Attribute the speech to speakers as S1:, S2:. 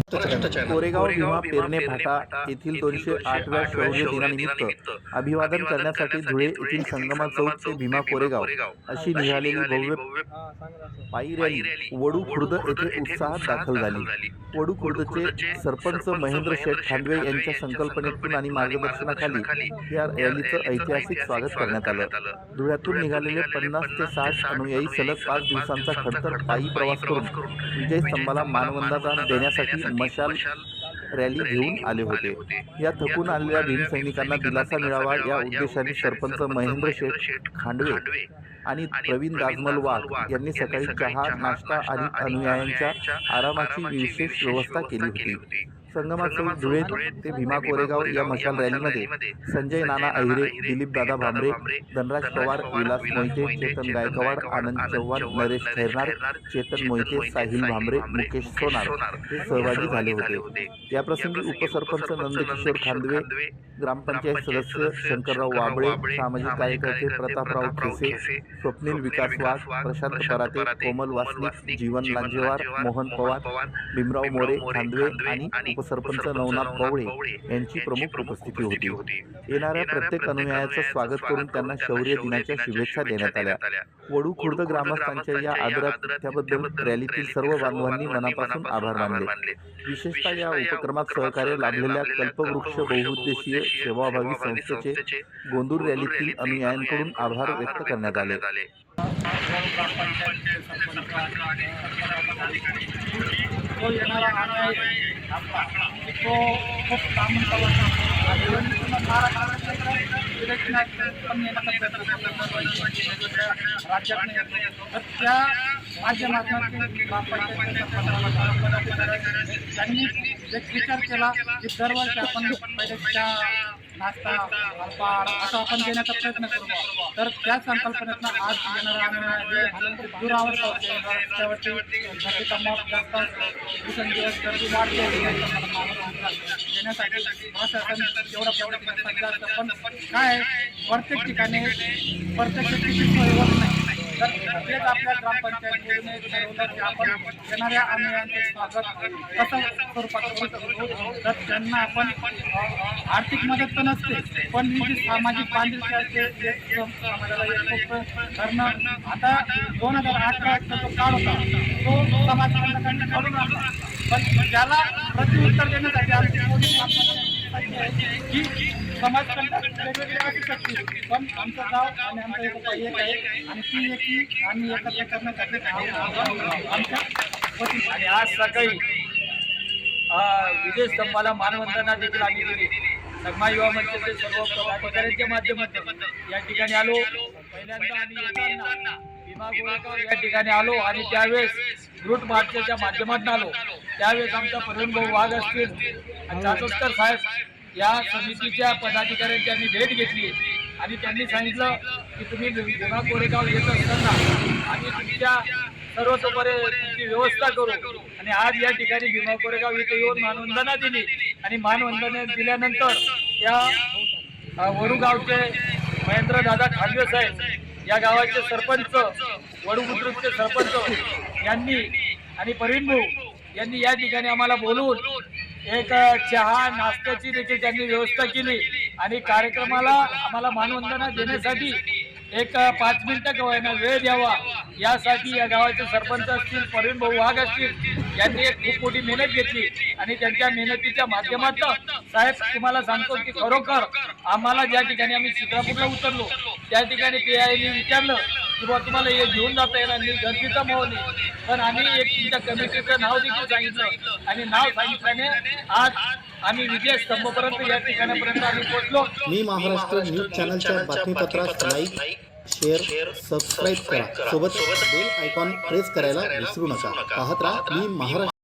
S1: कोरेगाव भीमा पेरणे फाटा येथील 208व्या शौर्य दिनानिमित्त अभिवादन करण्यासाठी धुळे येथील संगमा चौक ते भीमा कोरेगाव अशी निघालेली भव्य पायी रॅली वडू खुर्द येथे उत्साहात दाखल झाली। वडू खुर्दचे सरपंच महेंद्र शेठ खांदवे यांच्या संकल्पनेतून आणि मार्गदर्शनाखाली या रॅलीचं ऐतिहासिक स्वागत करण्यात आलं। धुळ्यातून निघालेले 50 ते 60 अनुयायी सलग 5 दिवसांचा खडतर पायी प्रवास करून विजय स्तंभाला मानवंदना देण्यासाठी मशाल रॅली घेऊन आले होते। या थकून आलेल्या भीमसैनिकांना दिलासा मिळावा या उद्देशाने सरपंच महेंद्र शेठ खांडवे आणि प्रवीण दाजमल वाघ यांनी सकाळी चहा नाश्ता आणि अनुयायांच्या आरामाची विशेष व्यवस्था केली होती। संगमा चौक धुळे ते भीमा कोरेगाव या मशाल रॅलीमध्ये संजय नाना अहिरे, दिलीप दादा भांबरे, धनराज पवार, विलास मोहिते, चेतन गायकवाड, आनंद चव्हाण, नरेश खैरनार, चेतन मोहिते, साहिल भांबरे, मुकेश सोनार हे सहभागी झाले होते। याप्रसंगी उपसरपंच नंदकिशोर खांदवे, ग्रामपंचायत सदस्य शंकरराव वाबळे, सामाजिक कार्यकर्ते प्रतापराव ठेसे, स्वप्नील विकास वाघ, प्रशांत पराते, कोमल वासनिक, जीवन लांजेवार, मोहन पवार, भीमराव मोरे खांदवे आणि उपसरपंच नवनाथ पवळे यांची प्रमुख उपस्थिती होती। येणाऱ्या प्रत्येक अनुयायाचं स्वागत करून त्यांना शौर्य दिनाच्या शुभेच्छा देण्यात आल्या। वडू खुर्द ग्रामस्थांच्या या आदरातिथ्याबद्दल रॅलीतील सर्व बांधवांनी मनापासून आभार मानले। विशेषतः या उपक्रमात सहकार्य लाभलेल्या कल्पवृक्ष बहुउद्देशीय सेवाभावी संस्थेचे गोंदूर रॅलीतील अनुयायांकडून आभार व्यक्त करण्यात आले।
S2: तो येणारा अनुयायी तो खूप लांबून राज्यात तर त्या माध्यमातून त्यांनी एक विचार केला की दरवर्षी आपण पहिल्या नाश्ता अल्पाहार असं आपण देण्याचा प्रयत्न करू। तर त्या संकल्पनेतनं आज येणाऱ्या दुरावस्था होते, रस्त्यावरती गर्दीचा माप जास्त दिवसेंदिवस गर्दी वाढते देण्यासाठी प्रशासन एवढा प्रयत्न सध्या असतं। पण काय प्रत्येक ठिकाणी प्रत्येक व्यक्तीची सोय होत नाही। तर तेच आपल्या ग्रामपंचायतीने ठरवलं की आपण येणाऱ्या अनुयायांचे स्वागत कसं स्वरूपात करू शकतो। तर त्यांना आपण आर्थिक मदत तर नसते, पण ही जी सामाजिक बांधिलकी असते समाजाला एकरूप करणं। आता 2018 जो काळ होता तो समाजकंटकांनी घडून आणला, पण त्याला प्रत्युत्तर देण्यासाठी आमची मोठी की समाजकंटक वेगवेगळे असू शकतील, पण आमचं गाव आणि आमचं एक आहे आणि ती एकी आम्ही एकत्र करण्यासाठी आमच्या वतीने
S3: आणि आज सकाळी विजय स्तंभाला मानवंदना देखील आम्ही दिली। संगमा युवा मंचाचे सर्व पदाधिकाऱ्यांच्या माध्यमातून या ठिकाणी आलो। पहिल्यांदा आम्ही येताना भीमा कोरेगाव या ठिकाणी आलो आणि त्यावेळेस रूट मार्चच्या माध्यमातून आलो। त्यावेळेस आमचा प्रवीण भाऊ वाघ असतील, चाचोस्कर साहेब या समितीच्या पदाधिकाऱ्यांची आम्ही भेट घेतली आणि त्यांनी सांगितलं की तुम्ही भीमा कोरेगाव येत असताना आम्ही तुमच्या सर्वतोपरी तुमची व्यवस्था करू। आणि आज या ठिकाणी भीमा कोरेगाव येथे येऊन मानवंदना दिली आणि मानवंदना दिल्यानंतर या वडू गावचे महेंद्र दादा खांदवे साहेब, या गावाचे सरपंच, वडू बुद्रुकचे सरपंच यांनी आणि प्रवीण भाऊ यांनी या ठिकाणी आम्हाला बोलवून एक चहा नाश्त्याची देखील त्यांनी व्यवस्था केली आणि कार्यक्रमाला आम्हाला मानवंदना देण्यासाठी एक 5 मिनिटं का वेळ द्यावा यासाठी या गावाचे सरपंच असतील, प्रवीण भाऊ वाघ असतील, यांनी एक खूप मोठी मेहनत घेतली आणि त्यांच्या मेहनतीच्या माध्यमातून साहेब तुम्हाला सांगतो की खरोखर आम्हाला ज्या ठिकाणी आम्ही शिक्रापूरला उतरलो त्या ठिकाणी PIने विचारलं की बाबा तुम्हाला हे घेऊन जाता येणार नाही, गर्दीचा माहोल नाही, पण आम्ही एक तुमच्या कमिटीचं नाव देखील सांगितलं आणि नाव सांगितल्याने आज आम्ही विजय स्तंभपर्यंत या ठिकाणापर्यंत आम्ही पोहोचलो।
S1: मी महाराष्ट्र न्यूज चॅनलच्या बातमीपत्रास लाईक, शेअर, सबस्क्राईब करा, सोबत बेल आयकॉन प्रेस करायला विसरू नका। पाहत राहा मी महाराष्ट्र।